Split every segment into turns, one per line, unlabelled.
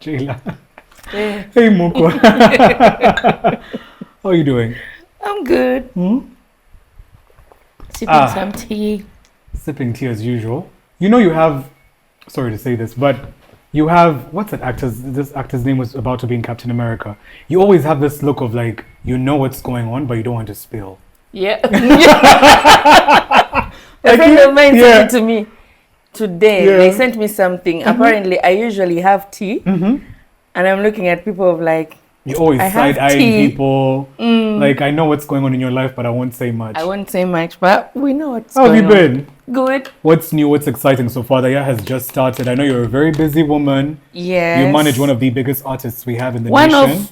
Jaylor.
Yeah.
Hey, Moko. How are you doing?
I'm good.
Hmm?
Sipping some tea.
Sipping tea as usual. You know you have, sorry to say this, but you have, what's that actor's, this actor's name was about to be in Captain America. You always have this look of like, you know what's going on, but you don't want to spill.
Yeah. A friend of mine sent it to me today.
Yeah.
They sent me something. Apparently, I usually have tea. And I'm looking at people of like,
You always
I have
side-eyeing
tea.
people. Like, I know what's going on in your life, but I won't say much.
I won't say much, but we know what's
How have
going
you been?
on. Good.
What's new? What's exciting so far? The year has just started. I know you're a very busy woman.
Yes.
You manage one of the biggest artists we have in the nation.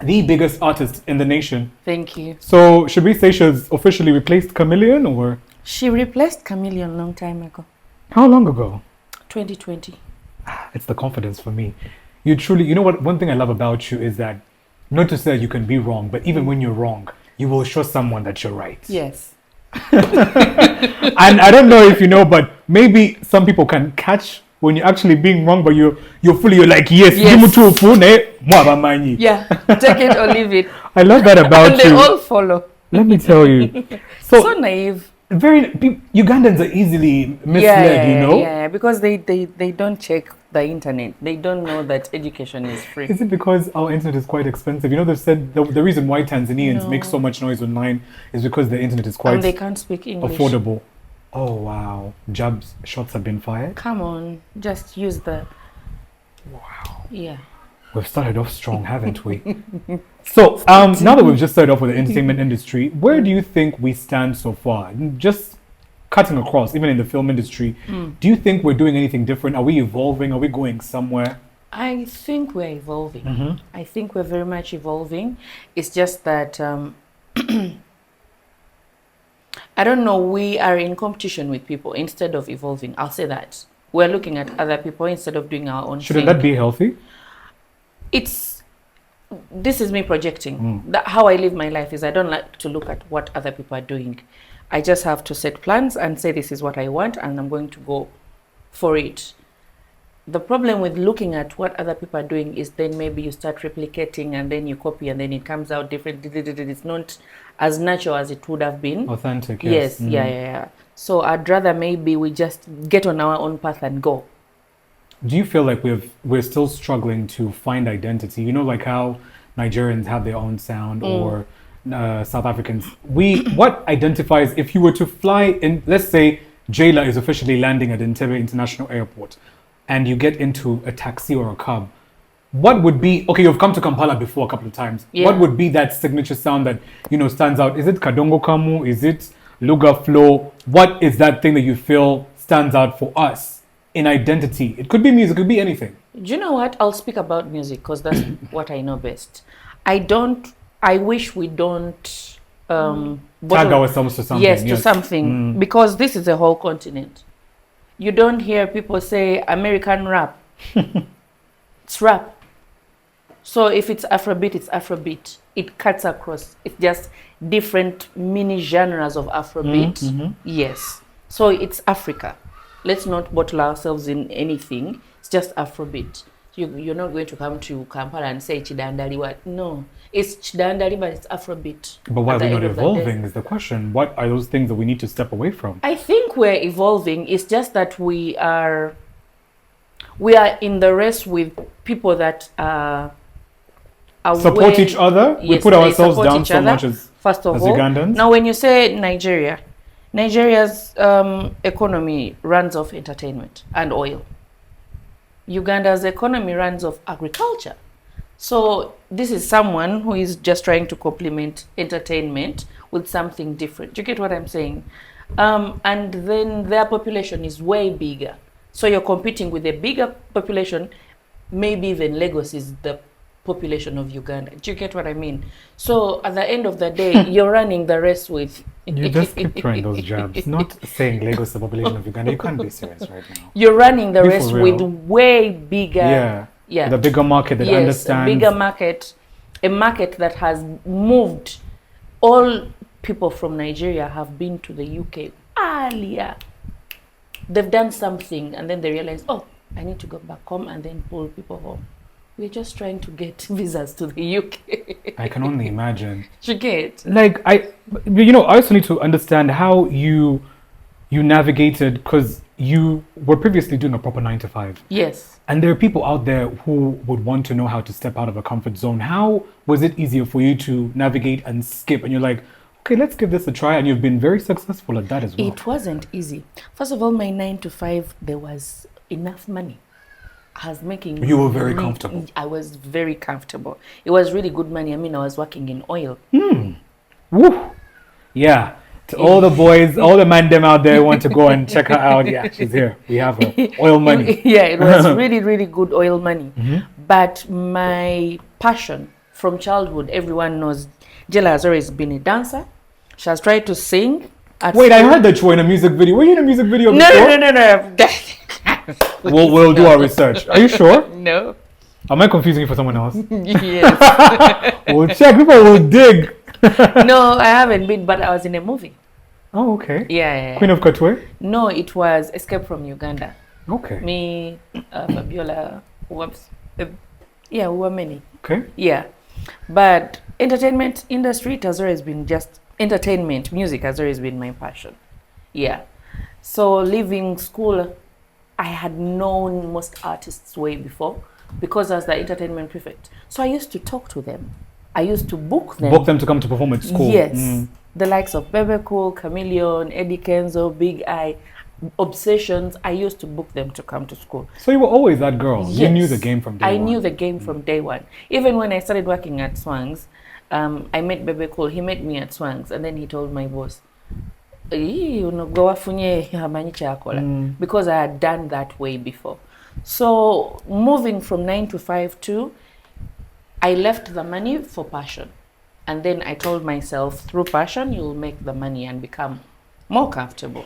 The biggest artist in the nation.
Thank you.
So, should we say she's officially replaced Chameleon, or?
She replaced Chameleon long time ago.
How long ago?
2020.
It's the confidence for me. You truly, you know what? One thing I love about you is that, not to say that you can be wrong, but even when you're wrong, you will show someone that you're right.
Yes.
And I don't know if you know, but maybe some people can catch when you're actually being wrong, but you're like, yes.
Yes.
Yeah,
Take it or leave it.
I love that about
And they
you.
all follow.
Let me tell you.
So naive.
Ugandans are easily misled, you know?
Yeah, because they don't check the internet. They don't know that education is free.
Is it because our internet is quite expensive? You know, they've said the reason why Tanzanians make so much noise online is because the internet is quite
and they can't speak English.
affordable. Oh, wow. Shots have been fired?
Come on, just use the...
Wow.
Yeah.
We've started off strong, haven't we? So, now that we've just started off with the entertainment industry, where do you think we stand so far? Just cutting across, even in the film industry, do you think we're doing anything different? Are we evolving? Are we going somewhere?
I think we're evolving. I think we're very much evolving. It's just that, I don't know, we are in competition with people instead of evolving. I'll say that. We're looking at other people instead of doing our own
Shouldn't
thing.
that be healthy?
This is me projecting. How I live my life is I don't like to look at what other people are doing. I just have to set plans and say this is what I want and I'm going to go for it. The problem with looking at what other people are doing is then maybe you start replicating and then you copy and then it comes out different. It's not as natural as it would have been.
Authentic, yes.
Yeah. So I'd rather maybe we just get on our own path and go.
Do you feel like we're still struggling to find identity? You know, like how Nigerians have their own sound or South Africans. What identifies, if you were to fly in, let's say Jaylor is officially landing at Entebbe International Airport and you get into a taxi or a cab, what would be, okay, you've come to Kampala before a couple of times.
Yeah.
What would be that signature sound that, you know, stands out? Is it Kadongo Kamu? Is it Luga Flow? What is that thing that you feel stands out for us in identity? It could be music, it could be anything.
Do you know what? I'll speak about music because that's what I know best. I wish we don't
tag ourselves to something.
Yes, to something. Because this is a whole continent. You don't hear people say American rap. It's rap. So if it's Afrobeat, it's Afrobeat. It cuts across. It's just different mini genres of Afrobeat. Yes. So it's Africa. Let's not bottle ourselves in anything. It's just Afrobeat. You're not going to come to Kampala and say Chidandali. What? No. It's Chidandali, but it's Afrobeat.
But why are we not evolving is the question. What are those things that we need to step away from?
I think we're evolving. It's just that we are in the race with people that
support each other.
Yes,
we put ourselves down so much as
first of
as
all.
Ugandans.
Now, when you say Nigeria's economy runs off entertainment and oil. Uganda's economy runs off agriculture. So this is someone who is just trying to complement entertainment with something different. Do you get what I'm saying? And then their population is way bigger. So you're competing with a bigger population. Maybe even Lagos is the population of Uganda. Do you get what I mean? So at the end of the day, you're running the race with...
You just keep throwing those jabs. Not saying Lagos is the population of Uganda. You can't be serious right now.
You're running the race with way bigger...
Yeah. The bigger market that understands...
a bigger market. A market that has moved. All people from Nigeria have been to the UK earlier. They've done something and then they realize, oh, I need to go back home and then pull people home. We're just trying to get visas to the UK.
I can only imagine.
You get?
Like I also need to understand how you navigated, because you were previously doing a proper 9 to 5.
Yes.
And there are people out there who would want to know how to step out of a comfort zone. How was it easier for you to navigate and skip? And you're like, okay, let's give this a try. And you've been very successful at that as well.
It wasn't easy. First of all, my 9 to 5, there was enough money. I was making...
You were very comfortable.
I was very comfortable. It was really good money. I mean, I was working in oil.
Woo. Yeah. To all the boys, all the man them out there who want to go and check her out. Yeah, she's here. We have her. Oil money.
Yeah, it was really, really good oil money. But my passion from childhood, everyone knows Jaylor has always been a dancer. She has tried to sing.
Wait, I heard that you were in a music video. Were you in a music video before?
No.
We'll do our research. Are you sure?
No.
Am I confusing you for someone else?
Yes.
We'll check. People will dig.
No, I haven't been, but I was in a movie.
Oh, okay.
Yeah.
Queen of Katwe?
No, it was Escape from Uganda.
Okay.
Me, Fabiola, whoops. Yeah, we were many.
Okay.
Yeah. But entertainment industry, it has always been just entertainment. Music has always been my passion. Yeah. So leaving school, I had known most artists way before because I was the entertainment prefect. So I used to talk to them. I used to book them.
Book them to come to perform at school.
Yes. The likes of Bebe Cool, Chameleon, Eddie Kenzo, Big Eye, Obsessions. I used to book them to come to school.
So you were always that girl.
Yes.
You knew the game from day one.
I knew the game from day one. Even when I started working at Swangs, I met Bebe Cool. He met me at Swangs, and then he told my boss, because I had done that way before. So moving from 9 to 5 to, I left the money for passion. And then I told myself, through passion, you'll make the money and become more comfortable.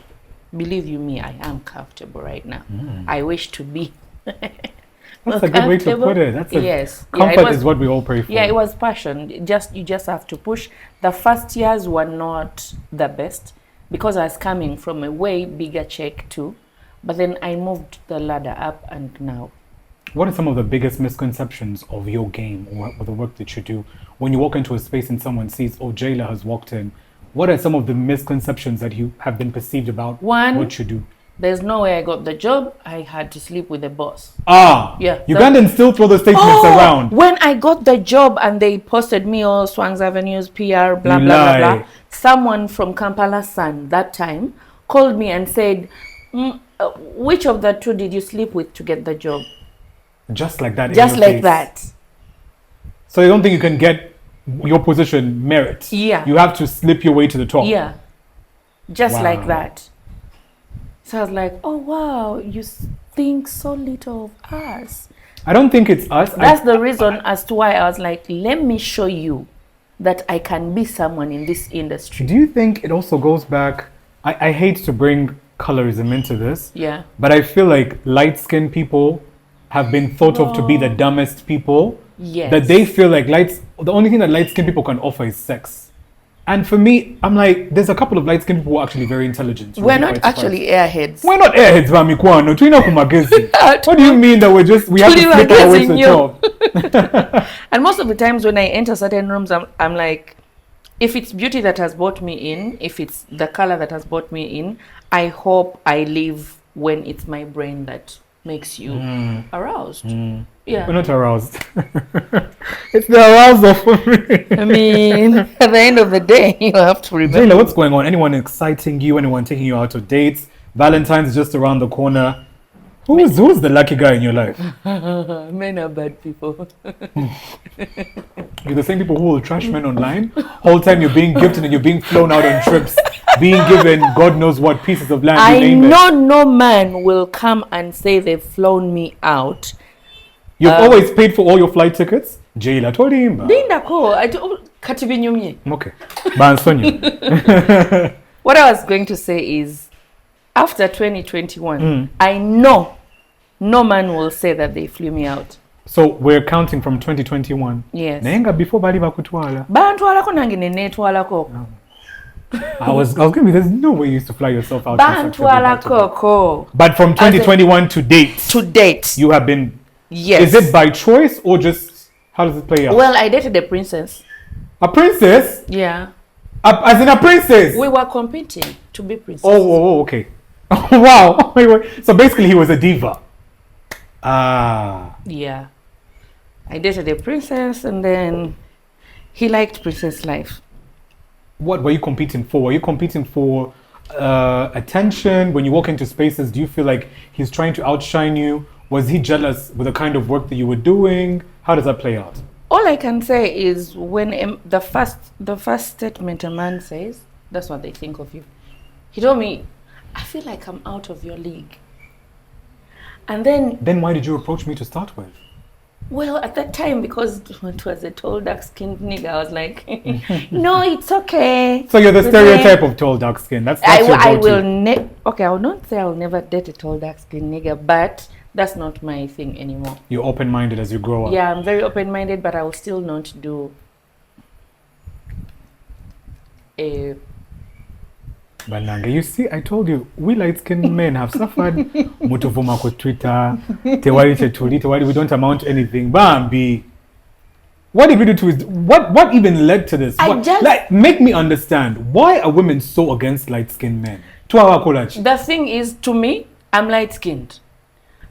Believe you me, I am comfortable right now. I wish to be.
That's a good way to put it.
Yes.
Comfort is what we all pray for.
Yeah, it was passion. You just have to push. The first years were not the best because I was coming from a way bigger check too. But then I moved the ladder up, and now.
What are some of the biggest misconceptions of your game or the work that you do? When you walk into a space and someone sees, oh, Jaylor has walked in, what are some of the misconceptions that you have been perceived about what you do?
There's no way I got the job. I had to sleep with the boss.
Yeah. Ugandans still throw the statements around.
When I got the job and they posted me all Swangs Avenues, PR, blah, blah, blah, blah. Someone from Kampala Sun that time called me and said, which of the two did you sleep with to get the job?
Just like that.
Just like that.
So you don't think you can get your position merit?
Yeah.
You have to slip your way to the top.
Yeah. Just like that. So I was like, oh, wow, you think so little of us.
I don't think it's us.
That's the reason as to why I was like, let me show you that I can be someone in this industry.
Do you think it also goes back? I hate to bring colorism into this.
Yeah.
But I feel like light-skinned people have been thought of to be the dumbest people.
Yes.
That they feel like the only thing that light-skinned people can offer is sex. And for me, I'm like, there's a couple of light-skinned people who are actually very intelligent.
We're not actually airheads.
We're not airheads, Vamikwano. What do you mean that we have to slip our way to the top?
And most of the times when I enter certain rooms, I'm like, if it's beauty that has brought me in, if it's the color that has brought me in, I hope I leave when it's my brain that makes you aroused. Yeah.
We're not aroused. It's the arousal for me.
I mean, at the end of the day, you have to remember.
Jaylor, what's going on? Anyone exciting you? Anyone taking you out of dates? Valentine's is just around the corner. Who's the lucky guy in your life?
Men are bad people.
You're the same people who will trash men online. Whole time you're being gifted and you're being flown out on trips, being given God knows what pieces of land.
I know no man will come and say they've flown me out.
You've always paid for all your flight tickets. Jaylor, told him. Okay.
What I was going to say is, after 2021, I know no man will say that they flew me out.
So we're counting from 2021.
Yes.
Nenga before bali bakutwala.
Bantwalako nange nenetwalako.
I was gonna be. There's no way you used to fly yourself out.
Bantwala Coco.
But from 2021 to date, you have been.
Yes.
Is it by choice or just how does it play out?
Well, I dated a princess.
A princess?
Yeah.
As in a princess?
We were competing to be princess.
Oh, okay. Wow. Wait. So basically, he was a diva. Ah.
Yeah. I dated a princess, and then he liked princess life.
What were you competing for? Were you competing for attention? When you walk into spaces, do you feel like he's trying to outshine you? Was he jealous with the kind of work that you were doing? How does that play out?
All I can say is when the first statement a man says, that's what they think of you. He told me, I feel like I'm out of your league. And then
why did you approach me to start with?
Well, at that time, because it was a tall, dark-skinned nigga, I was like, no, it's okay.
So you're the stereotype of tall, dark skin. That's your go-to.
I will not say I'll never date a tall, dark-skinned nigga, but that's not my thing anymore.
You're open-minded as you grow up.
Yeah, I'm very open-minded, but I will still not do a...
But Nanga, you see, I told you, we light-skinned men have suffered. Mutuvuma ko Twitter, tewari, we don't amount to anything. Bambi. What did we do to it? What even led to this? Make me understand. Why are women so against light-skinned men?
The thing is, to me, I'm light-skinned.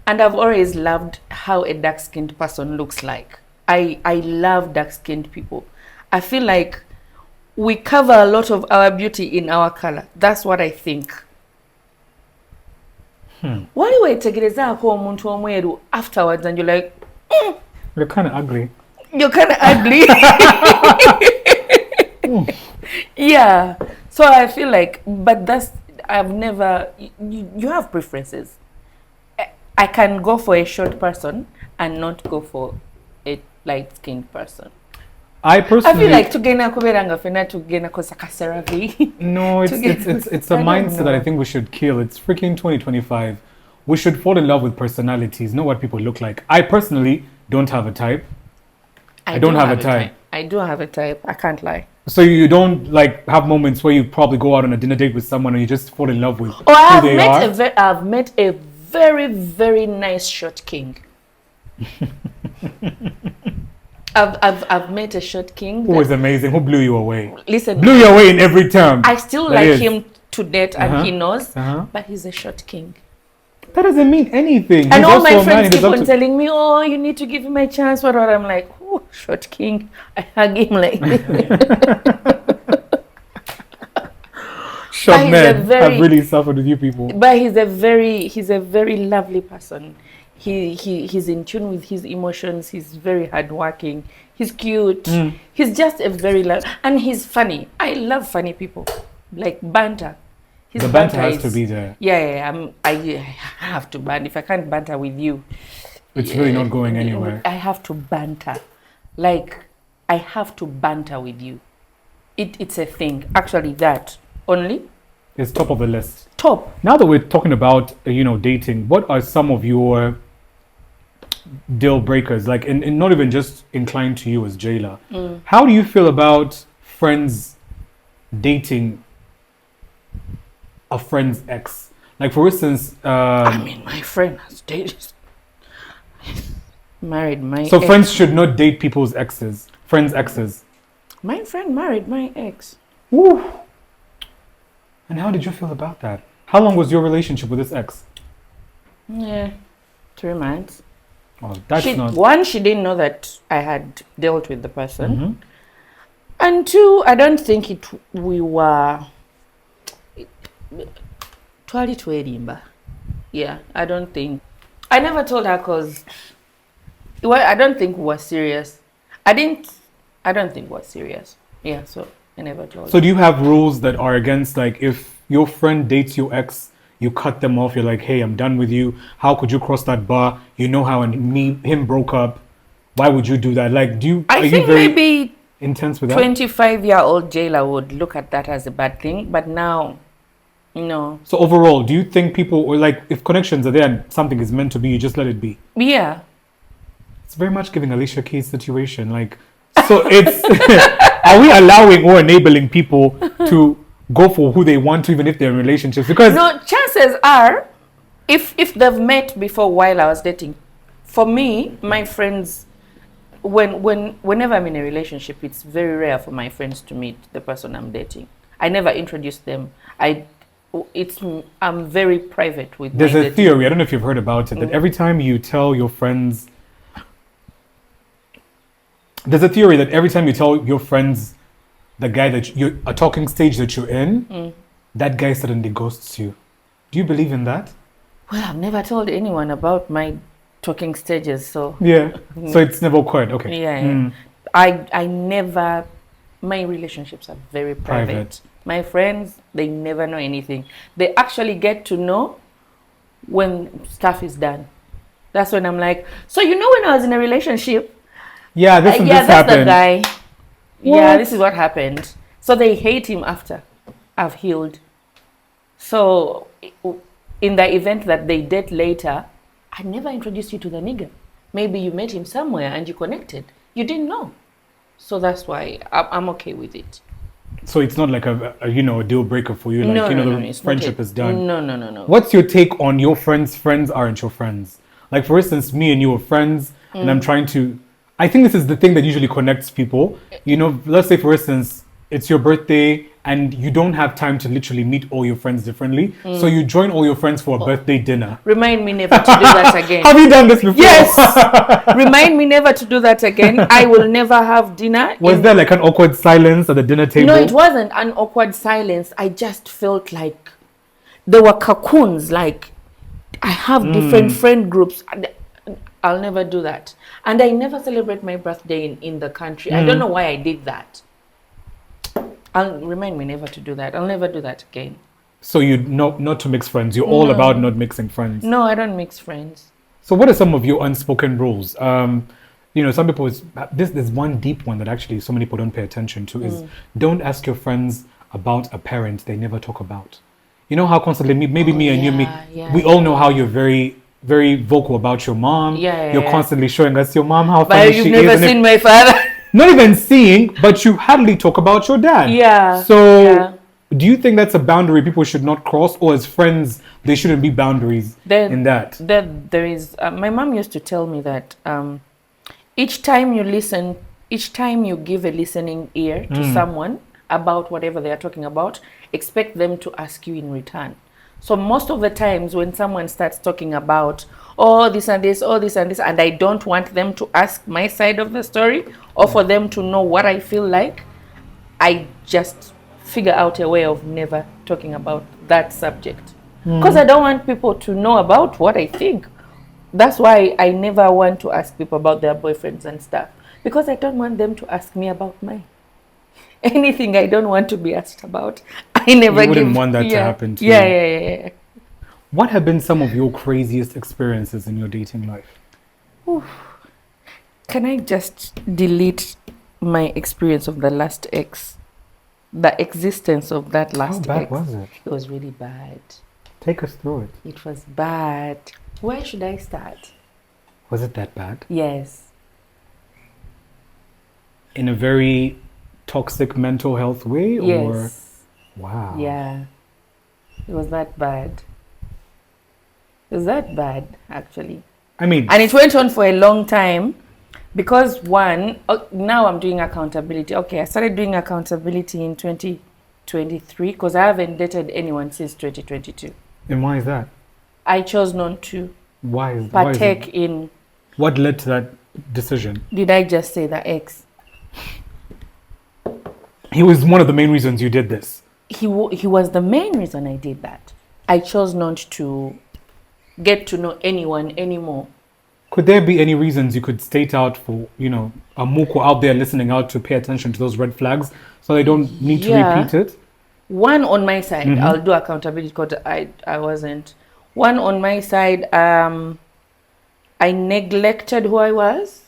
And I've always loved how a dark-skinned person looks like. I love dark-skinned people. I feel like we cover a lot of our beauty in our color. That's what I think. Why were you afterwards and you're like,
You're kind of ugly.
You're kind of ugly. Yeah. So I feel like, but I've never, you have preferences. I can go for a short person and not go for a light-skinned person.
I personally
feel like tugenda kuberanga fena tugenda kosakaseravi.
No, it's a mindset that I think we should kill. It's freaking 2025. We should fall in love with personalities, not what people look like. I personally don't have a type. I don't have a type.
I do have a type. I can't lie.
So you don't like have moments where you probably go out on a dinner date with someone and you just fall in love with who they are?
I've met a very, very nice short king. I've met a short king
who was amazing, who blew you away.
Listen,
blew you away in every term.
I still like him to date, and he knows, but he's a short king.
That doesn't mean anything.
And all my friends keep on telling me, "Oh, you need to give him a chance." What? I'm like, "Oh, short king." I hug him like
short men have really suffered with you people.
But he's a very lovely person. He's in tune with his emotions. He's very hardworking. He's cute. He's just a very and he's funny. I love funny people, like banter.
The banter has to be there.
Yeah. I have to banter. If I can't banter with you,
it's really not going anywhere.
I have to banter. Like I have to banter with you. It's a thing. Actually, that only
is top of the list.
Top.
Now that we're talking about dating, what are some of your deal breakers, like and not even just inclined to you as Jaylor? How do you feel about friends dating a friend's ex? Like, for instance,
my friend has dated, married my
so
ex.
Friends should not date people's exes, friends' exes.
My friend married my ex.
Woo. And how did you feel about that? How long was your relationship with this ex?
3 months.
Oh, that's not...
One, she didn't know that I had dealt with the person. And two, I don't think we were... Yeah, I don't think... I never told her because... I don't think we were serious. I don't think we were serious. Yeah, so I never told her.
So do you have rules that are against, like, if your friend dates your ex, you cut them off, you're like, hey, I'm done with you. How could you cross that bar? You know how him broke up. Why would you do that? Like,
I think maybe
intense with that?
25-year-old Jaylor would look at that as a bad thing, but now, no.
So overall, do you think people, or like, if connections are there and something is meant to be, you just let it be?
Yeah.
It's very much giving Alicia Keys' situation. Like, so it's, are we allowing or enabling people to go for who they want to, even if they're in relationships? Because
No, chances are, if they've met before while I was dating, for me, my friends, whenever I'm in a relationship, it's very rare for my friends to meet the person I'm dating. I never introduce them. I'm very private with
there's
my
a
dating.
theory, I don't know if you've heard about it, that every time you tell your friends, there's a theory that every time you tell your friends the guy that you're a talking stage that you're in, that guy suddenly ghosts you. Do you believe in that?
Well, I've never told anyone about my talking stages, so
Yeah. So it's never occurred. Okay.
yeah. I never. My relationships are very private.
Private.
My friends, they never know anything. They actually get to know when stuff is done. That's when I'm like, so when I was in a relationship,
Yeah, this and
yeah,
this
that's
happened.
the guy. Yeah,
What?
this is what happened. So they hate him after I've healed. So in the event that they date later, I never introduced you to the nigga. Maybe you met him somewhere and you connected. You didn't know. So that's why I'm okay with it.
So it's not like a deal breaker for you. Like
No,
the
it's not
friendship
a-
is done.
No.
What's your take on your friends' friends aren't your friends? Like, for instance, me and you are friends, and I'm trying to. I think this is the thing that usually connects people. Let's say, for instance, it's your birthday, and you don't have time to literally meet all your friends differently. So you join all your friends for a birthday dinner.
Remind me never to do that again.
Have you done this before?
Yes. Remind me never to do that again. I will never have dinner.
Was there like an awkward silence at the dinner table?
No, it wasn't an awkward silence. I just felt like there were cocoons. Like I have different friend groups. I'll never do that. And I never celebrate my birthday in the country. I don't know why I did that. Remind me never to do that. I'll never do that again.
So you not to mix friends. You're all about not mixing friends.
No, I don't mix friends.
So what are some of your unspoken rules? Some people, there's one deep one that actually so many people don't pay attention to is don't ask your friends about a parent they never talk about. You know how constantly, maybe me and you, we all know how you're very, very vocal about your mom. You're constantly showing us your mom, how funny
But
she
you've
is.
never seen my father.
Not even seeing, but you hardly talk about your dad.
Yeah.
So do you think that's a boundary people should not cross, or as friends, there shouldn't be boundaries in that?
There is. My mom used to tell me that each time you listen, each time you give a listening ear to someone about whatever they are talking about, expect them to ask you in return. So most of the times when someone starts talking about, oh, this and this, oh, this and this, and I don't want them to ask my side of the story or for them to know what I feel like, I just figure out a way of never talking about that subject. Because I don't want people to know about what I think. That's why I never want to ask people about their boyfriends and stuff. Because I don't want them to ask me about mine. Anything I don't want to be asked about, I never
You wouldn't want that to happen to you.
Yeah.
What have been some of your craziest experiences in your dating life?
Oof. Can I just delete my experience of the last ex? The existence of that last ex.
How bad was it?
It was really bad.
Take us through it.
It was bad. Where should I start?
Was it that bad?
Yes.
In a very toxic mental health way?
Yes.
Or wow.
Yeah. It was that bad. It was that bad, actually.
I mean,
And it went on for a long time because now I'm doing accountability. Okay, I started doing accountability in 2023 because I haven't dated anyone since 2022.
and why is that?
I chose not to
Why is
partake
it?
in.
What led to that decision?
Did I just say the ex?
He was one of the main reasons you did this.
He was the main reason I did that. I chose not to get to know anyone anymore.
Could there be any reasons you could state out for, a Muko out there listening out to pay attention to those red flags so they don't need to repeat it?
One on my side, I'll do accountability because I wasn't. One on my side, I neglected who I was.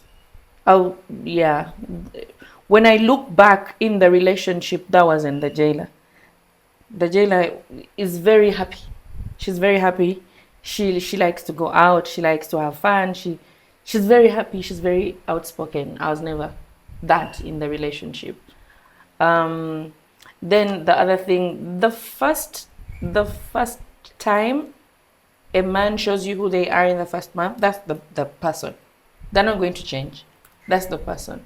When I look back in the relationship, that was in the Jaylor. The Jaylor is very happy. She's very happy. She likes to go out. She likes to have fun. She's very happy. She's very outspoken. I was never that in the relationship. Then the other thing, the first time a man shows you who they are in the first month, that's the person. They're not going to change. That's the person.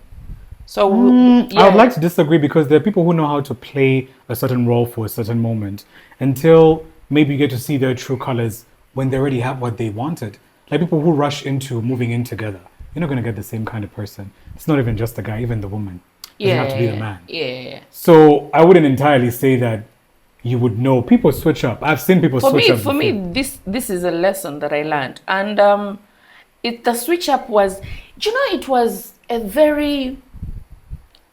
So
I would like to disagree because there are people who know how to play a certain role for a certain moment until maybe you get to see their true colors when they already have what they wanted. Like people who rush into moving in together, you're not going to get the same kind of person. It's not even just the guy, even the woman. It doesn't have to be the man.
Yeah.
So I wouldn't entirely say that you would know. People switch up. I've seen people switch up.
For me, this is a lesson that I learned, and the switch up was, it was a very.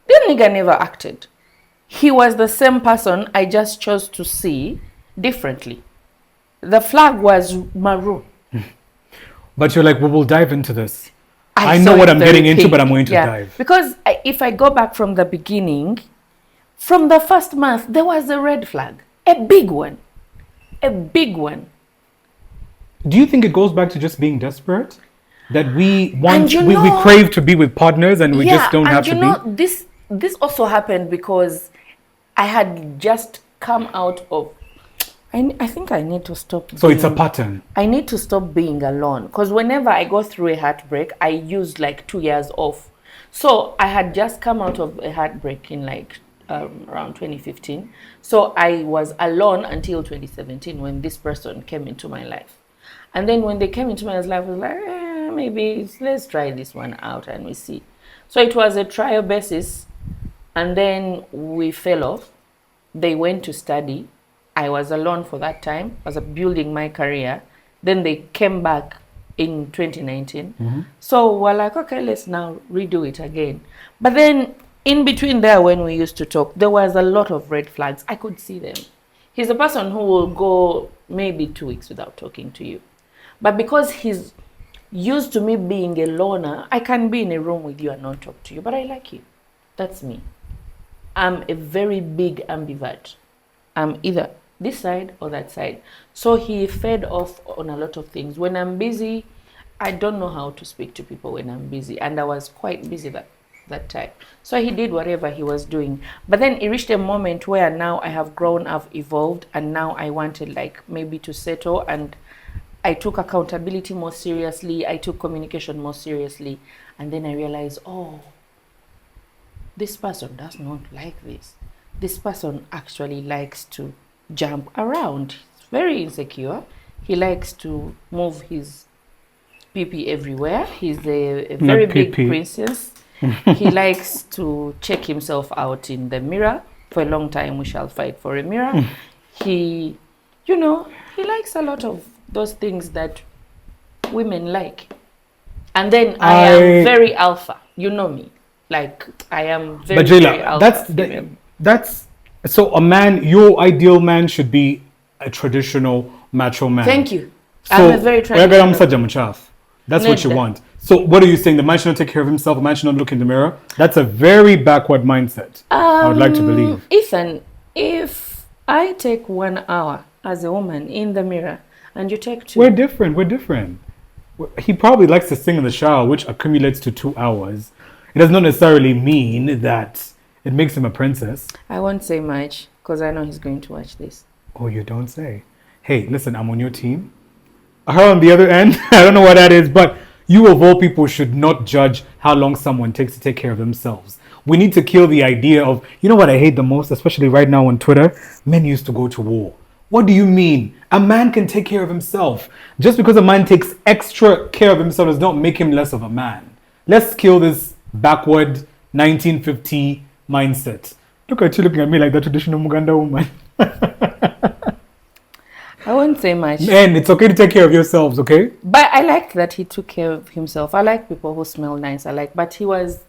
The nigga never acted. He was the same person. I just chose to see differently. The flag was maroon.
But you're like, we will dive into this. I
saw
know what
it
I'm
very
getting into,
pink.
but I'm going to dive.
Because if I go back from the beginning, from the first month, there was a red flag. A big one. A big one.
Do you think it goes back to just being desperate? That we want,
And
we crave to be with partners and we just don't have to be?
This also happened because I had just come out of, I think I need to stop.
So it's a pattern.
I need to stop being alone because whenever I go through a heartbreak, I use like 2 years off. So I had just come out of a heartbreak in like around 2015. So I was alone until 2017 when this person came into my life. And then when they came into my life, I was like, maybe let's try this one out and we see. So it was a trial basis. And then we fell off. They went to study. I was alone for that time. I was building my career. Then they came back in 2019.
Mm-hmm.
So we're like, okay, let's now redo it again. But then in between there, when we used to talk, there was a lot of red flags. I could see them. He's a person who will go maybe 2 weeks without talking to you. But because he's used to me being a loner, I can be in a room with you and not talk to you. But I like you. That's me. I'm a very big ambivert. I'm either this side or that side. So he fed off on a lot of things. When I'm busy, I don't know how to speak to people when I'm busy. And I was quite busy that time. So he did whatever he was doing. But then it reached a moment where now I have grown, I've evolved, and now I wanted like maybe to settle, and I took accountability more seriously. I took communication more seriously. And then I realized, this person does not like this. This person actually likes to jump around. He's very insecure. He likes to move his pee-pee everywhere. He's a very big princess. He likes to check himself out in the mirror. For a long time, we shall fight for a mirror. He likes a lot of those things that women like. And then I am very alpha. You know me. Like, I am very, very alpha.
That's so a man, your ideal man should be a traditional macho man.
Thank you.
So,
I'm a very traditional.
That's what you want. So what are you saying? The man should not take care of himself, the man should not look in the mirror? That's a very backward mindset. I would like to believe.
Ethan, if I take 1 hour as a woman in the mirror and you take 2.
We're different. He probably likes to sing in the shower, which accumulates to 2 hours. It does not necessarily mean that it makes him a princess.
I won't say much because I know he's going to watch this.
Oh, you don't say. Hey, listen, I'm on your team. Her on the other end, I don't know what that is, but you of all people should not judge how long someone takes to take care of themselves. We need to kill the idea of, you know what I hate the most, especially right now on Twitter? Men used to go to war. What do you mean? A man can take care of himself. Just because a man takes extra care of himself does not make him less of a man. Let's kill this backward 1950 mindset. Look at you looking at me like the traditional Muganda woman.
I won't say much.
And it's okay to take care of yourselves, okay?
But I like that he took care of himself. I like people who smell nice. But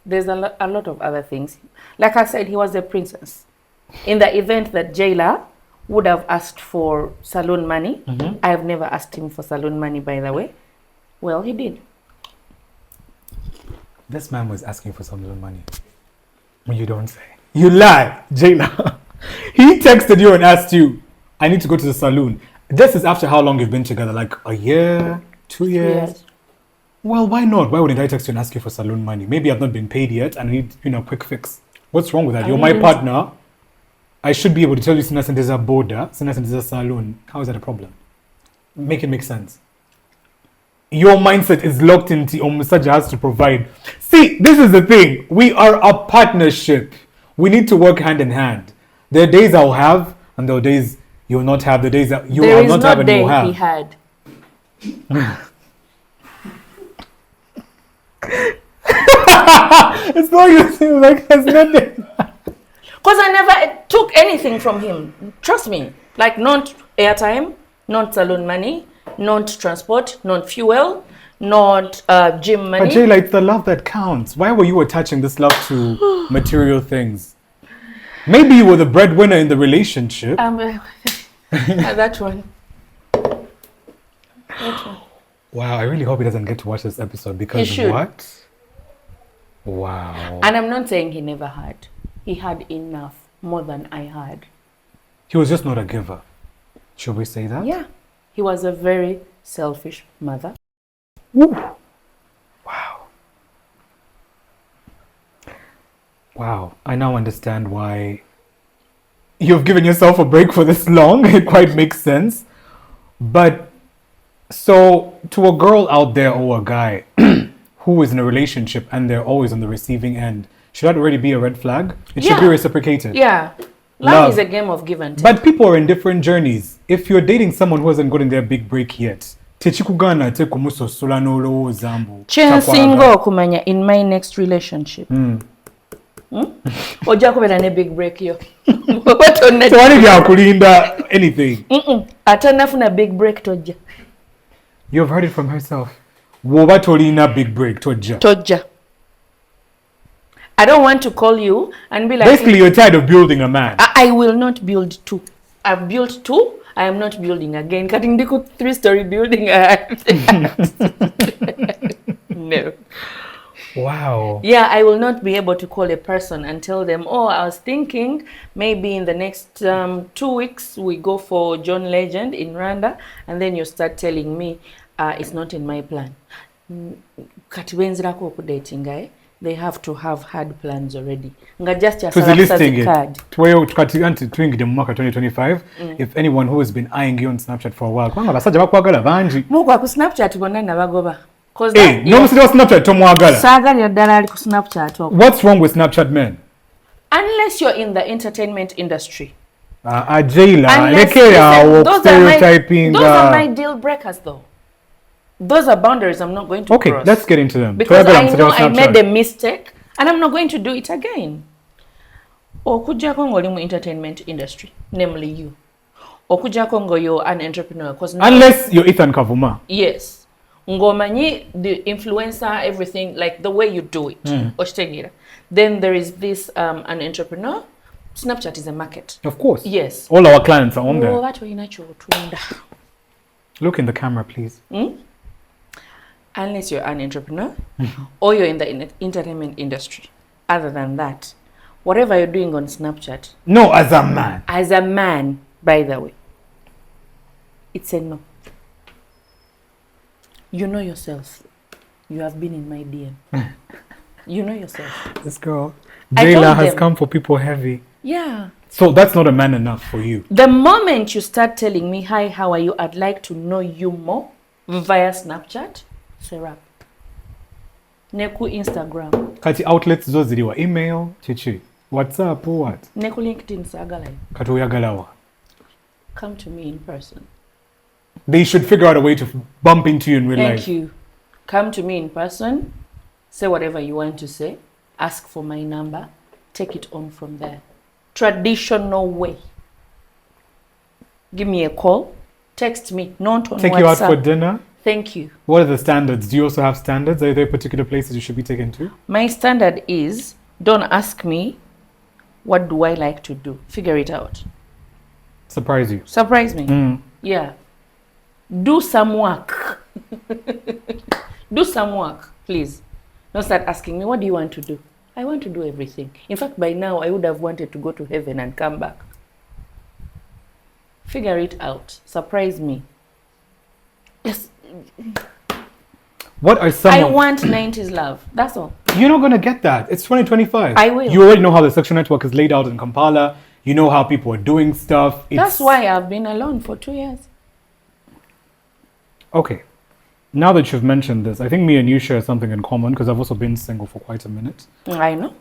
there's a lot of other things. Like I said, he was a princess. In the event that Jaylor would have asked for saloon money, I have never asked him for saloon money, by the way. Well, he did.
This man was asking for some little money. You don't say. You lie, Jaylor. He texted you and asked you, I need to go to the saloon. This is after how long you've been together? Like a year? 2 years? Well, why not? Why wouldn't I text you and ask you for saloon money? Maybe I've not been paid yet and I need, quick fix. What's wrong with that? You're my partner. I should be able to tell you Sinasent is a border, Sinasent is a saloon. How is that a problem? Make it make sense. Your mindset is locked into Omusaja has to provide. See, this is the thing. We are a partnership. We need to work hand in hand. There are days I'll have, and there are days you'll not have. The days that you will not have and you'll have.
He had.
It's not you like there's nothing.
Because I never took anything from him. Trust me. Like not airtime, not salon money, not transport, not fuel, not gym money.
But Jaylor, it's the love that counts. Why were you attaching this love to material things? Maybe you were the breadwinner in the relationship.
That one.
Wow, I really hope he doesn't get to watch this episode because
He should.
what? Wow.
And I'm not saying he never had. He had enough, more than I had.
He was just not a giver. Should we say that?
Yeah. He was a very selfish mother.
Woo. Wow. Wow. I now understand why you've given yourself a break for this long. It quite makes sense. But so to a girl out there or a guy who is in a relationship and they're always on the receiving end, should that already be a red flag? It should be reciprocated.
Yeah. Love is a game of give and take.
But people are in different journeys. If you're dating someone who hasn't gotten their big break yet, techikugana te kumusosola n'olowooza mbu
Chensingo kumanya in my next relationship. Ojja kubeera ne big break yo.
tewali byakulinda anything.
Ate nafuna big break tojja.
You've heard it from herself. Woba tolina big break tojja.
Tojja. I don't want to call you and be like...
Basically, you're tired of building a man.
I will not build two. I've built two. I am not building again. Cutting the 3-story building. No.
Wow.
Yeah, I will not be able to call a person and tell them, oh, I was thinking maybe in the next 2 weeks we go for John Legend in Rwanda, and then you start telling me it's not in my plan. Kati wenzirako okudating guy. They have to have had plans already. Nga just your listing card.
Twingide mu mwaka 2025. If anyone who has been eyeing you on Snapchat for a while, kubanga abasajja bakwagala bangi.
Mugwa ku Snapchat bonna nabagoba.
Hey, n'omusajja wa Snapchat tomwagala.
Saagalira ddala ali ku Snapchat.
What's wrong with Snapchat men?
Unless you're in the entertainment industry.
Jaylor, stereotyping.
Those are my deal breakers though. Those are boundaries I'm not going to cross.
Let's get into them.
Because I know I made a mistake and I'm not going to do it again. Okujjako ng'oli mu entertainment industry, namely you. Okujjako ngo you're an entrepreneur.
Unless you're Ethan Kavuma.
Yes. Ngomanyi, the influencer, everything, like the way you do it. Then there is this, an entrepreneur. Snapchat is a market.
Of course.
Yes.
All our clients are on there. Look in the camera, please.
Unless you're an entrepreneur or you're in the entertainment industry. Other than that, whatever you're doing on Snapchat.
No, as a man.
As a man, by the way. It's a no. You know yourself. You have been in my DM. You know yourself.
This girl, Jaylor has come for people heavy.
Yeah.
So that's not a man enough for you.
The moment you start telling me, hi, how are you? I'd like to know you more via Snapchat. It's a wrap. Neku Instagram.
Kati outlets zo ziriwa email, chichi. WhatsApp or what?
Neku LinkedIn sagala.
Kati uyagalawa.
Come to me in person.
They should figure out a way to bump into you in real life.
Thank you. Come to me in person. Say whatever you want to say. Ask for my number. Take it on from there. Traditional way. Give me a call. Text me. Not on WhatsApp.
Take you out for dinner.
Thank you.
What are the standards? Do you also have standards? Are there particular places you should be taken to?
My standard is, don't ask me, what do I like to do? Figure it out.
Surprise you.
Surprise me. Yeah. Do some work. Do some work, please. Don't start asking me, what do you want to do? I want to do everything. In fact, by now, I would have wanted to go to heaven and come back. Figure it out. Surprise me. Yes.
What are some?
I want 90s love. That's all.
You're not going to get that. It's 2025.
I will.
You already know how the sexual network is laid out in Kampala. You know how people are doing stuff.
That's why I've been alone for 2 years.
Okay. Now that you've mentioned this, I think me and you share something in common because I've also been single for quite a minute.
I know.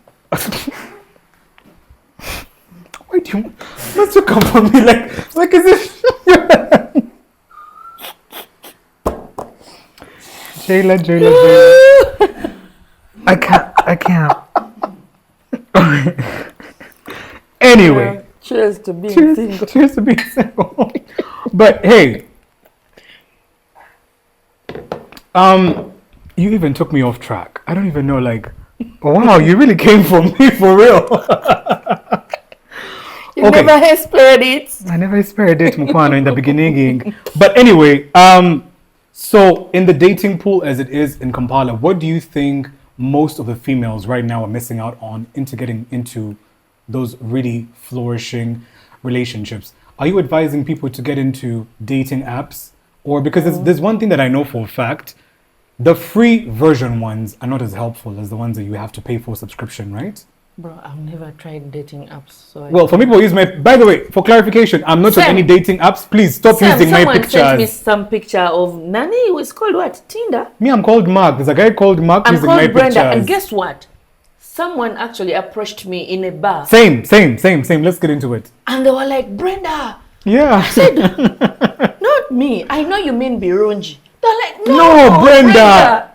Why do you must you come for me like is it Jaylor. I can't. Anyway.
Cheers to being single.
Cheers to being single. But hey, you even took me off track. I don't even know, like, wow, you really came for me for real.
You never spared it.
I never spared it, Mukwano, in the beginning. But anyway, so in the dating pool as it is in Kampala, what do you think most of the females right now are missing out on into getting into those really flourishing relationships? Are you advising people to get into dating apps? Or because there's one thing that I know for a fact, the free version ones are not as helpful as the ones that you have to pay for subscription, right?
Bro, I've never tried dating apps. So
well, for people who use my... By the way, for clarification, I'm not on any dating apps. Please stop using my pictures.
Someone sent me some picture of Nani. It was called what? Tinder?
Me, I'm called Mark. There's a guy called Mark using my pictures. I'm called Brenda.
And guess what? Someone actually approached me in a bar.
Same. Let's get into it.
And they were like, Brenda.
Yeah.
I said, not me. I know you mean Birunji. They're like,
no, Brenda.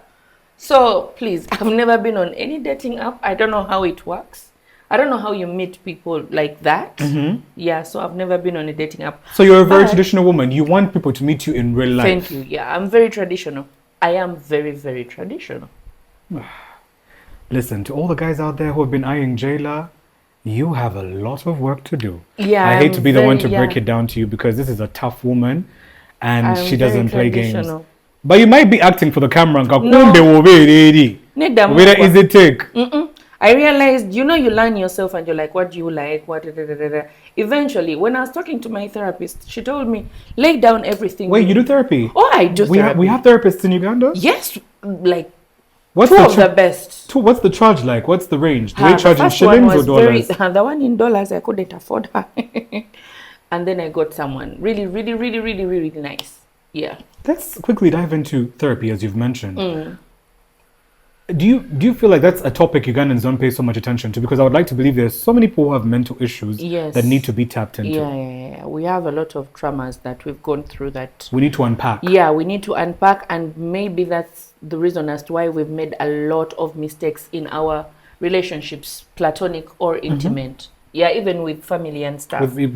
So please, I've never been on any dating app. I don't know how it works. I don't know how you meet people like that. Mm-hmm. Yeah, so I've never been on a dating app.
So you're a very traditional woman. You want people to meet you in real life.
Thank you. Yeah, I'm very traditional. I am very, very traditional.
Listen, to all the guys out there who have been eyeing Jaylor, you have a lot of work to do.
Yeah,
I hate to be the one to break it down to you because this is a tough woman and she doesn't play games. But you might be acting for the camera.
No.
Where is it take?
I realized, you learn yourself and you're like, what do you like? Eventually, when I was talking to my therapist, she told me, lay down everything.
Wait, you do therapy?
Oh, I do therapy.
We have therapists in Uganda?
Yes, like
what's
two of the best.
What's the charge like? What's the range? Do they charge in shillings or dollars?
The one in dollars, I couldn't afford her. And then I got someone really, really, really, really, really nice. Yeah.
Let's quickly dive into therapy, as you've mentioned. Do you feel like that's a topic Ugandans don't pay so much attention to? Because I would like to believe there's so many people who have mental issues that need to be tapped into.
Yeah. We have a lot of traumas that we've gone through that
we need to unpack.
Yeah, we need to unpack, and maybe that's the reason as to why we've made a lot of mistakes in our relationships, platonic or intimate. Yeah, even with family and stuff.
It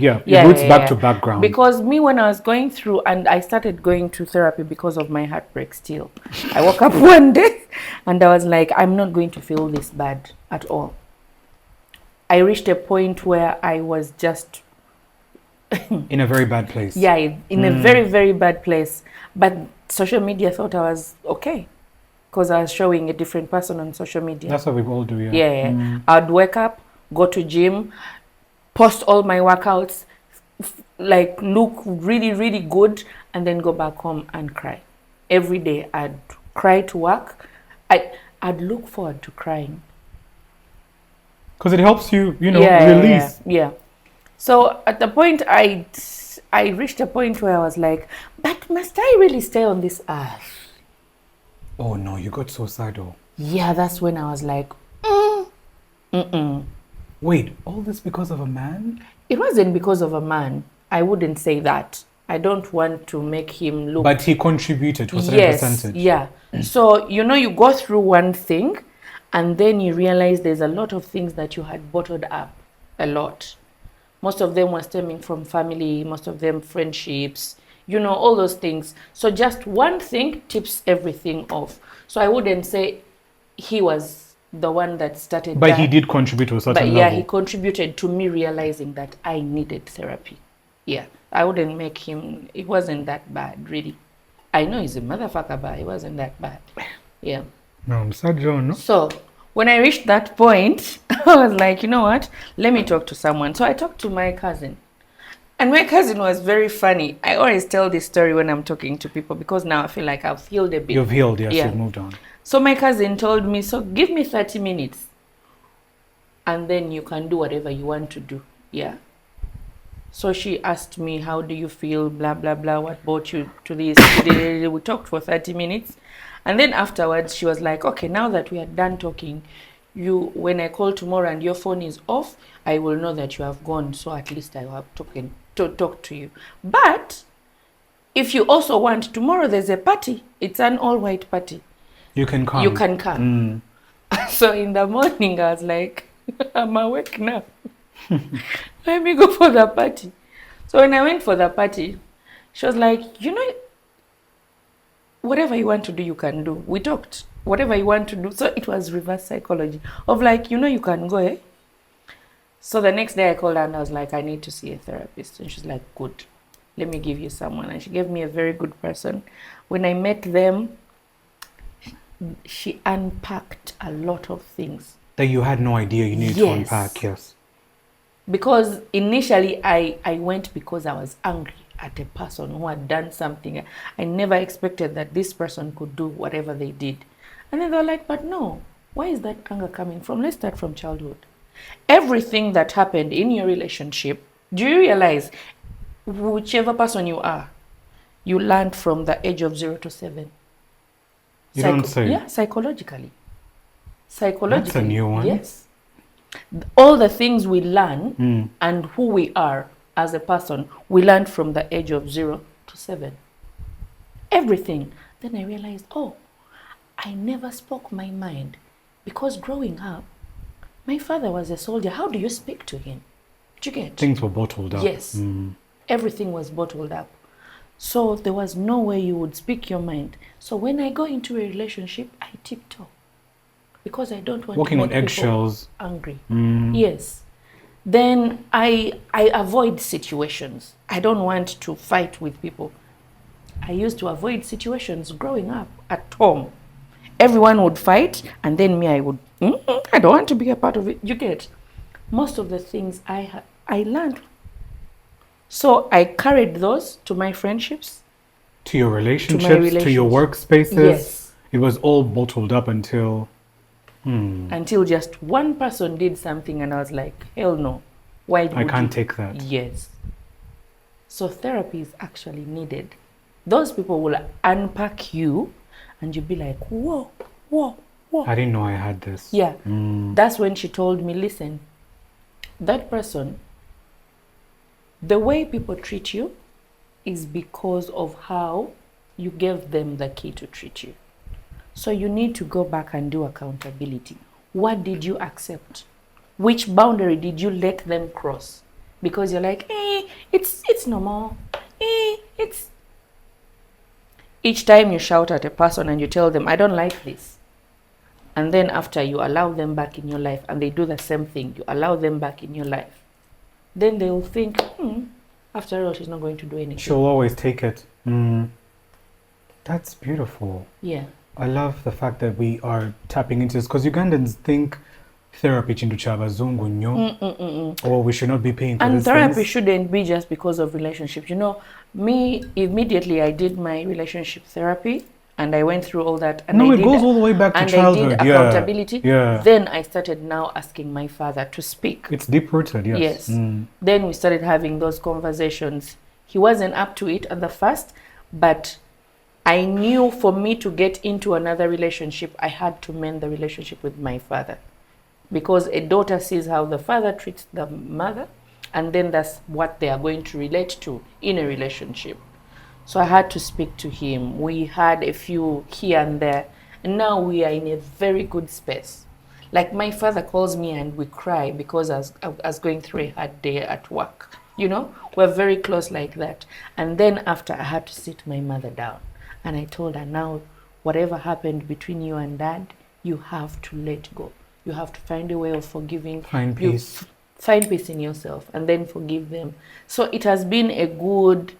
roots back to background.
Because me, when I was going through, and I started going to therapy because of my heartbreak still. I woke up one day and I was like, I'm not going to feel this bad at all. I reached a point where I was just...
in a very bad place.
Yeah, in a very, very bad place. But social media thought I was okay because I was showing a different person on social media.
That's what we all do,
Yeah. I'd wake up, go to gym, post all my workouts, like look really, really good, and then go back home and cry. Every day I'd cry to work. I'd look forward to crying.
Because it helps you, release.
Yeah. So at the point I reached a point where I was like, but must I really stay on this earth?
Oh no, you got suicidal.
Yeah, that's when I was like,
Wait, all this because of a man?
It wasn't because of a man. I wouldn't say that. I don't want to make him look...
But he contributed to a certain percentage.
Yeah. So, you go through one thing and then you realize there's a lot of things that you had bottled up. A lot. Most of them were stemming from family, most of them friendships, all those things. So just one thing tips everything off. So I wouldn't say he was the one that started
But he did contribute to a certain level.
Yeah, he contributed to me realizing that I needed therapy. Yeah, I wouldn't make him... It wasn't that bad, really. I know he's a motherfucker, but it wasn't that bad. Yeah.
No, I'm sad, John. No?
So, when I reached that point, I was like, you know what? Let me talk to someone. So I talked to my cousin. And my cousin was very funny. I always tell this story when I'm talking to people because now I feel like I've healed a bit.
You've healed, yes, you've moved on.
So my cousin told me, so give me 30 minutes and then you can do whatever you want to do. Yeah. So she asked me, how do you feel? Blah, blah, blah. What brought you to this? We talked for 30 minutes. And then afterwards, she was like, okay, now that we are done talking, when I call tomorrow and your phone is off, I will know that you have gone. So at least I will have talk to you. But if you also want, tomorrow there's a party. It's an all-white party.
You can come.
You can come. So in the morning, I was like, I'm awake now. Let me go for the party. So when I went for the party, she was like, whatever you want to do, you can do. We talked. Whatever you want to do. So it was reverse psychology of like, you can go, eh? So the next day I called her and I was like, I need to see a therapist. And she's like, good. Let me give you someone. And she gave me a very good person. When I met them, she unpacked a lot of things.
That you had no idea you needed to unpack, yes.
Because initially I went because I was angry at a person who had done something. I never expected that this person could do whatever they did. And then they were like, but no, where is that anger coming from? Let's start from childhood. Everything that happened in your relationship, do you realize whichever person you are, you learned from the age of 0 to 7?
You don't say?
Yeah, psychologically.
That's a new one.
Yes. All the things we learn and who we are as a person, we learned from the age of 0 to 7. Everything. Then I realized, I never spoke my mind because growing up, my father was a soldier. How do you speak to him? Do you get?
Things were bottled up.
Yes. Everything was bottled up. So there was no way you would speak your mind. So when I go into a relationship, I tiptoe. Because I don't want
walking
to
on
make
eggshells.
people angry. Yes. Then I avoid situations. I don't want to fight with people. I used to avoid situations growing up at home. Everyone would fight, and then me, I would, I don't want to be a part of it. You get? Most of the things I learned. So I carried those to my friendships.
To your relationships, to your workspaces.
Yes.
It was all bottled up until...
Until just one person did something and I was like, hell no. Why would
I can't take that.
Yes. So therapy is actually needed. Those people will unpack you and you'll be like, whoa.
I didn't know I had this.
Yeah. That's when she told me, listen, that person, the way people treat you is because of how you gave them the key to treat you. So you need to go back and do accountability. What did you accept? Which boundary did you let them cross? Because you're like, it's normal. It's... Each time you shout at a person and you tell them, I don't like this. And then after you allow them back in your life and they do the same thing, you allow them back in your life. Then they will think, after all, she's not going to do anything.
She'll always take it. That's beautiful.
Yeah.
I love the fact that we are tapping into this because Ugandans think therapy chintu cha bazungu nnyo, or we should not be paying for
and
these
therapy
things.
shouldn't be just because of relationships. Me, immediately I did my relationship therapy and I went through all that. And
No, it goes all the way back to childhood.
I did accountability.
Yeah.
Then I started now asking my father to speak.
It's deep-rooted, yes.
Yes. Then we started having those conversations. He wasn't up to it at the first, but I knew for me to get into another relationship, I had to mend the relationship with my father. Because a daughter sees how the father treats the mother, and then that's what they are going to relate to in a relationship. So I had to speak to him. We had a few here and there, and now we are in a very good space. Like my father calls me and we cry because I was going through a hard day at work. We're very close like that. And then after, I had to sit my mother down. And I told her, now, whatever happened between you and Dad, you have to let go. You have to find a way of forgiving.
Find peace.
Find peace in yourself and then forgive them. So it has been a good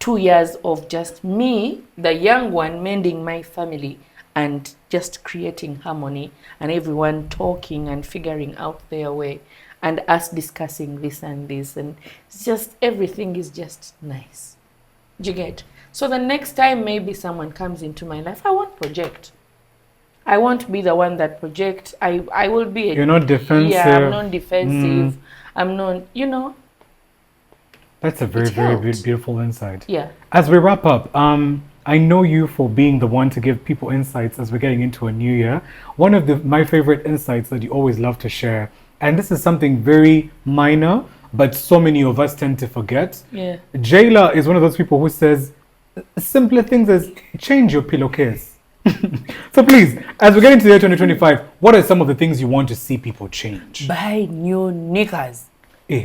2 years of just me, the young one, mending my family and just creating harmony and everyone talking and figuring out their way and us discussing this and this. And it's just, everything is just nice. Do you get? So the next time maybe someone comes into my life, I won't project. I won't be the one that projects. I will be...
You're not defensive.
Yeah, I'm not defensive. I'm not,
That's a very,
It
very
helped.
beautiful insight.
Yeah.
As we wrap up, I know you for being the one to give people insights as we're getting into a new year. One of my favorite insights that you always love to share, and this is something very minor, but so many of us tend to forget.
Yeah.
Jaylor is one of those people who says simpler things as change your pillowcase. So please, as we get into the year 2025, what are some of the things you want to see people change?
Buy new knickers.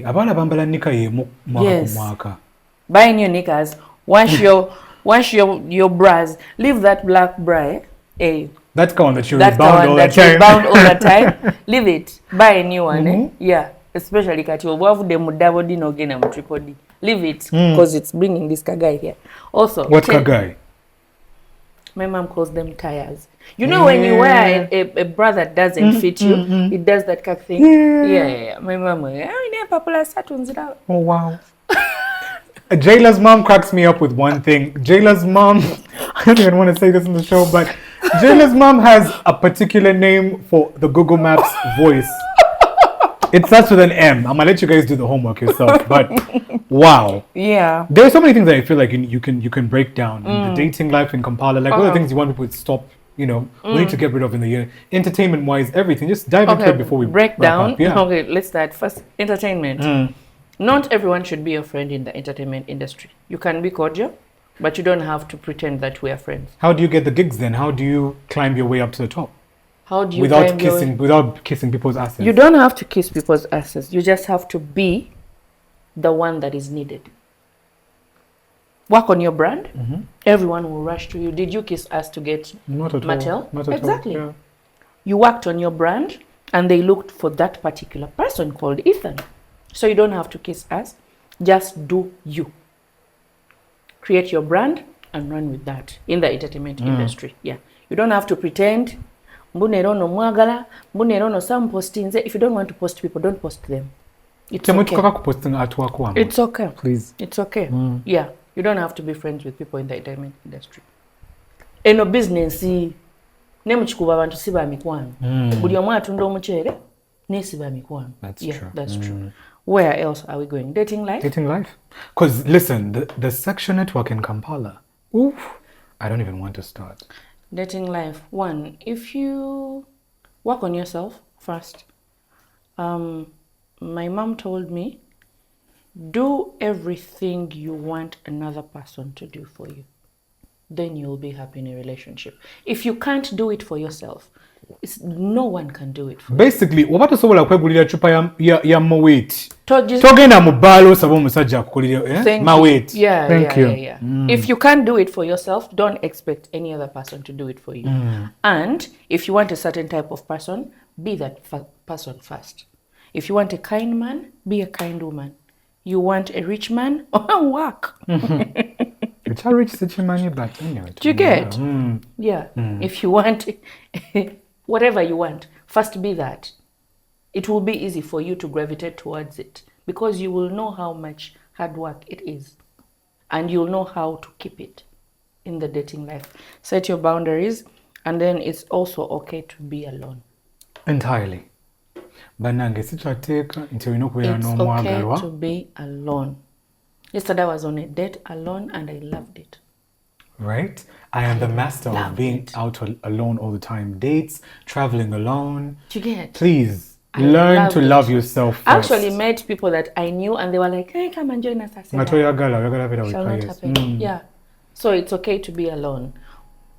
Abana bambala nika ye
Yes.
mwaka.
Buy new knickers. Wash your bras. Leave that black bra.
That's the one that you
That
rebound
one
all
that
the time.
you bound all the time. Leave it. Buy a new one. Yeah. Especially kati obwavude mu double D n'ogenda mu triple D. Leave it because it's bringing this kagai here. Also,
What kagai?
My mom calls them tires. You know when you wear a bra that doesn't fit you, it does that kind of thing. Yeah. My mom will,
Oh wow. Jaylor's mom cracks me up with one thing. Jaylor's mom, I don't even want to say this in the show, but Jaylor's mom has a particular name for the Google Maps voice. It starts with an M. I'm gonna let you guys do the homework yourself, but wow.
Yeah.
There are so many things that I feel like you can break down in the dating life in Kampala. Like what are the things you want people to stop, we need to get rid of in the year. Entertainment wise, everything. Just dive into it before we
break
wrap
down.
up. Yeah.
Okay, let's start first. Entertainment. Not everyone should be your friend in the entertainment industry. You can be cordial, but you don't have to pretend that we are friends.
How do you get the gigs then? How do you climb your way up to the top?
How do you
Without
climb
without kissing people's asses.
You don't have to kiss people's asses. You just have to be the one that is needed. Work on your brand. Everyone will rush to you. Did you kiss us to get
Not at
Mattel?
all. Not at
Exactly.
all. Yeah.
You worked on your brand and they looked for that particular person called Ethan. So you don't have to kiss us. Just do you. Create your brand and run with that in the entertainment industry. Yeah. You don't have to pretend. Mbunerono mwagala, mbunerono some postinze. If you don't want to post people, don't post them. It's okay. It's okay.
Please.
It's okay. Yeah. You don't have to be friends with people in the entertainment industry. Eno business ne mukikuba abantu si ba mikwano. Buli omu atunda omuceere ne si ba mikwano.
That's
yeah,
true.
That's true. Where else are we going? Dating life?
Dating life. Because listen, the section network in Kampala. Oof. I don't even want to start.
Dating life. One, if you work on yourself first. My mom told me, do everything you want another person to do for you. Then you'll be happy in a relationship. If you can't do it for yourself, no one can do it for you.
Basically, wabata sobola kwegulira chupa ya maweight.
Togenda
Togenda mu bbaala osaba omusajja akukulira maweight.
Yeah,
Thank you.
Yeah. If you can't do it for yourself, don't expect any other person to do it for you. And if you want a certain type of person, be that person first. If you want a kind man, be a kind woman. You want a rich man, work.
It's a rich situation, but anyway.
Do you get? Yeah. If you want whatever you want, first be that. It will be easy for you to gravitate towards it because you will know how much hard work it is. And you'll know how to keep it in the dating life. Set your boundaries, and then it's also okay to be alone.
Entirely. Banange sikyateka nti olina okubeera
It's
n'omwagalwa.
okay to be alone. Yesterday I was on a date alone and I loved it.
Right? I am the master of being out alone all the time. Dates, traveling alone.
Do you get?
Please,
I
learn to
loved
love
it.
yourself first.
I actually met people that I knew and they were like, hey, come and join us. I said,
Nga toyagala, oyagala beera
shall
wekka,
not
yes.
happen. Yeah. So it's okay to be alone.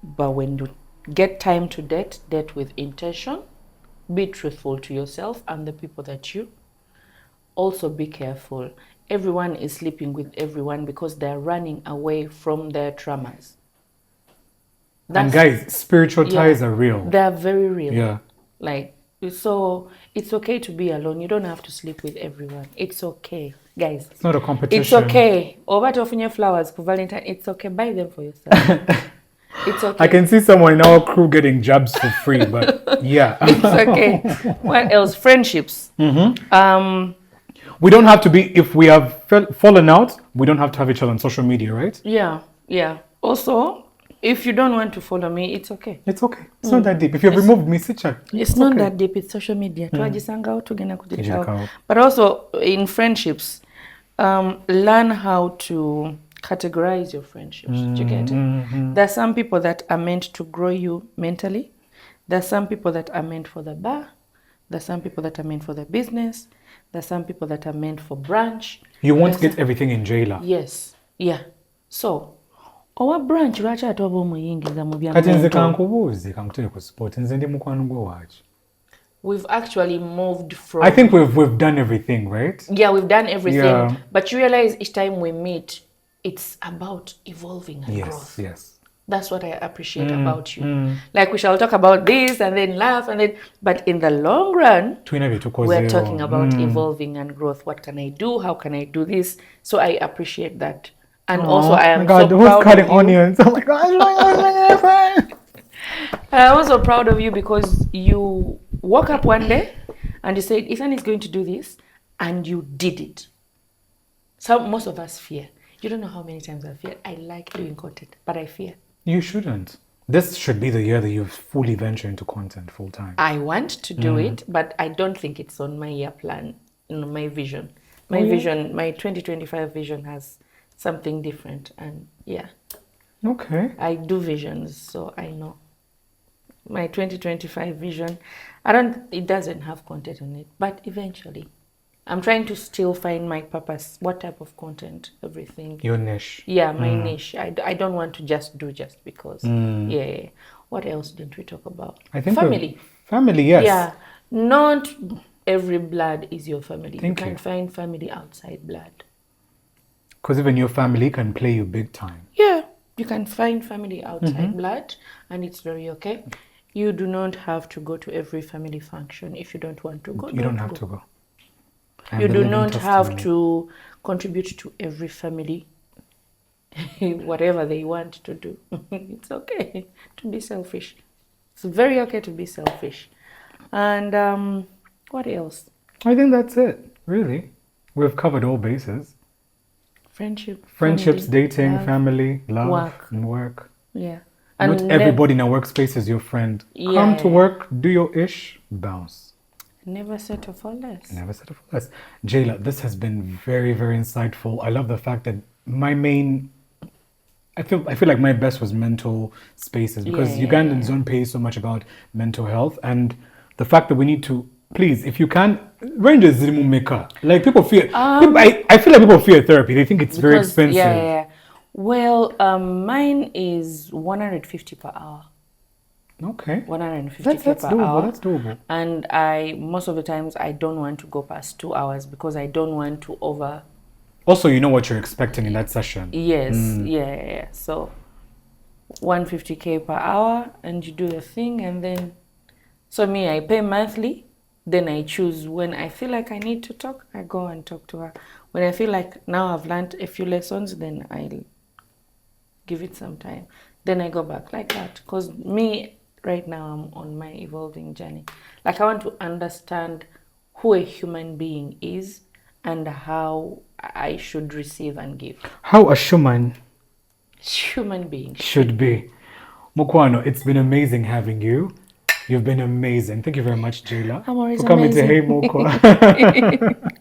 But when you get time to date, date with intention. Be truthful to yourself and the people that you. Also be careful. Everyone is sleeping with everyone because they're running away from their traumas.
And guys, spiritual ties are real.
They're very real.
Yeah.
Like, so it's okay to be alone. You don't have to sleep with everyone. It's okay, guys.
It's not a competition.
It's okay. Oba tofunye flowers for Valentine. It's okay. Buy them for yourself. It's okay.
I can see someone in our crew getting jabs for free, but yeah.
It's okay. What else? Friendships.
We don't have to be, if we have fallen out, we don't have to have each other on social media, right?
Yeah. Also, if you don't want to follow me, it's okay.
It's okay. It's not that deep. If you've removed me,
it's not that deep. It's social media. But also in friendships, Learn how to categorize your friendships. Do you get it? There are some people that are meant to grow you mentally. There are some people that are meant for the bar. There are some people that are meant for the business. There are some people that are meant for branch.
You won't get everything in Jaylor.
Yes. Yeah. So, our branch lwaki ate oba omuyingiza mu bya
Kati nze
mental?
kankubuuze kankutere ku sport nze ndi mukwano gwo waaki.
We've actually moved from.
I think we've done everything, right?
Yeah, we've done everything.
Yeah.
But you realize each time we meet, it's about evolving and growth.
Yes.
That's what I appreciate about you. Like we shall talk about this and then laugh and then, but in the long run, we're talking about evolving and growth. What can I do? How can I do this? So I appreciate that. And also I am so proud
cutting
of you.
onions. Oh my God.
I'm also proud of you because you woke up one day and you said, Ethan is going to do this, and you did it. Most of us fear. You don't know how many times I fear. I like doing content, but I fear.
You shouldn't. This should be the year that you fully venture into content full time.
I want to do it, but I don't think it's on my year plan, my vision. My vision, my 2025 vision has something different, and yeah.
Okay.
I do visions, so I know. My 2025 vision, it doesn't have content on it, but eventually. I'm trying to still find my purpose, what type of content, everything.
Your niche.
Yeah, my niche. I don't want to just do just because. Yeah. What else didn't we talk about?
I think
family.
Family, yes.
Yeah. Not every blood is your family.
Thank
you
you.
can find family outside blood.
Because even your family can play you big time.
Yeah. You can find family outside blood, and it's very okay. You do not have to go to every family function if you don't want to go.
You don't have to go.
You do not have to contribute to every family, whatever they want to do. It's okay to be selfish. It's very okay to be selfish. And what else?
I think that's it, really. We've covered all bases.
Friendships,
family, dating,
love,
family, love,
work.
and work.
Yeah.
Not everybody in a workspace is your friend. Come to work, do your ish, bounce.
Never settle for less.
Never settle for less. Jaylor, this has been very, very insightful. I love the fact that I feel like my best was mental spaces because Ugandans don't pay so much about mental health, and the fact that we need to, please, if you can, Rangers maker. Like people fear. I feel like people fear therapy. They think it's very expensive.
Yeah. Well, mine is 150 per hour.
Okay.
150
that's
per
doable.
hour.
That's doable.
And most of the times I don't want to go past 2 hours because I don't want to over.
Also, you know what you're expecting in that session.
Yes. Yeah. So 150K per hour, and you do the thing, and then so I pay monthly. Then I choose when I feel like I need to talk, I go and talk to her. When I feel like now I've learned a few lessons, then I'll give it some time. Then I go back like that. Because right now I'm on my evolving journey. Like I want to understand who a human being is and how I should receive and give.
How a human
being
should be. Mukwano, it's been amazing having you. You've been amazing. Thank you very much, Jaylor,
I'm always
for coming
amazing.
to Hey Mokwa.